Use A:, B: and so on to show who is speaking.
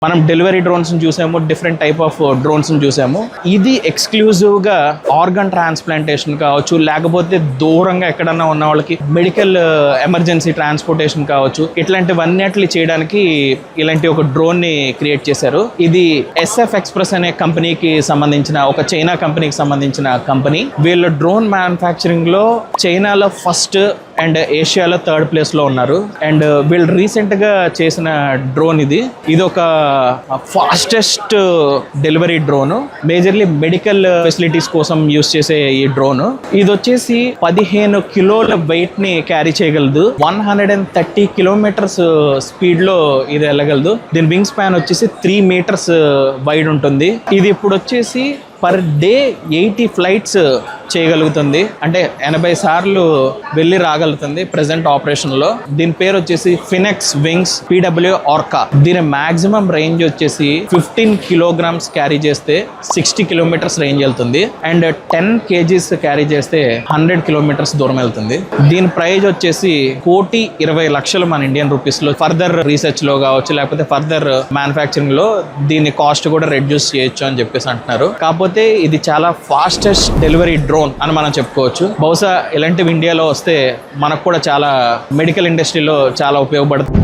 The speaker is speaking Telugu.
A: మనం డెలివరీ డ్రోన్స్ చూసాము, డిఫరెంట్ టైప్ ఆఫ్ డ్రోన్స్ చూసాము. ఇది ఎక్స్క్లూజివ్ గా ఆర్గన్ ట్రాన్స్ప్లాంటేషన్ కావచ్చు, లేకపోతే దూరంగా ఎక్కడన్నా ఉన్న వాళ్ళకి మెడికల్ ఎమర్జెన్సీ ట్రాన్స్పోర్టేషన్ కావచ్చు, ఇట్లాంటివన్నిటిని చేయడానికి ఇలాంటి ఒక డ్రోన్ ని క్రియేట్ చేశారు. ఇది SF ఎక్స్ప్రెస్ అనే కంపెనీకి సంబంధించిన, ఒక చైనా కంపెనీకి సంబంధించిన కంపెనీ. వీళ్ళు డ్రోన్ మ్యానుఫ్యాక్చరింగ్ లో చైనాలో ఫస్ట్ అండ్ ఏషియాలో 3rd ప్లేస్ లో ఉన్నారు. అండ్ వీళ్ళు రీసెంట్ గా చేసిన డ్రోన్ ఇది ఒక fastest delivery drone, majorly medical facilities కోసం యూస్ చేసే ఈ డ్రోన్. ఇది వచ్చేసి 15 కిలోల వెయిట్ ని క్యారీ చేయగలదు. 130 కిలోమీటర్స్ స్పీడ్ లో ఇది వెళ్ళగలదు. దీని వింగ్ స్పాన్ వచ్చేసి 3 మీటర్స్ వైడ్ ఉంటుంది. ఇది ఇప్పుడు వచ్చేసి పర్ డే 80 ఫ్లైట్స్ చేయగలుగుతుంది, అంటే 80 సార్లు వెళ్ళి రాగలుగుతుంది ప్రెసెంట్ ఆపరేషన్ లో. దీని పేరు వచ్చేసి ఫినెక్స్ వింగ్స్ PW ఆర్కా. దీని మాక్సిమం రేంజ్ వచ్చేసి 15 కిలోగ్రామ్స్ క్యారీ చేస్తే 60 కిలోమీటర్స్ రేంజ్ వెళ్తుంది. అండ్ 10 kgs క్యారీ చేస్తే 100 కిలోమీటర్స్ దూరం వెళ్తుంది. దీని ప్రైజ్ వచ్చేసి 1,20,00,000 మన ఇండియన్ రూపీస్ లో. ఫర్దర్ రీసెర్చ్ లో కావచ్చు, లేకపోతే ఫర్దర్ మ్యానుఫ్యాక్చరింగ్ లో దీని కాస్ట్ కూడా రెడ్యూస్ చేయొచ్చు అని చెప్పేసి అంటున్నారు. కాకపోతే ఇది చాలా ఫాస్టెస్ట్ డెలివరీ డ్రోన్ అని మనం చెప్పుకోవచ్చు. బహుశా ఇలాంటివి ఇండియాలో వస్తే మనకు కూడా చాలా మెడికల్ ఇండస్ట్రీలో చాలా ఉపయోగపడుతుంది.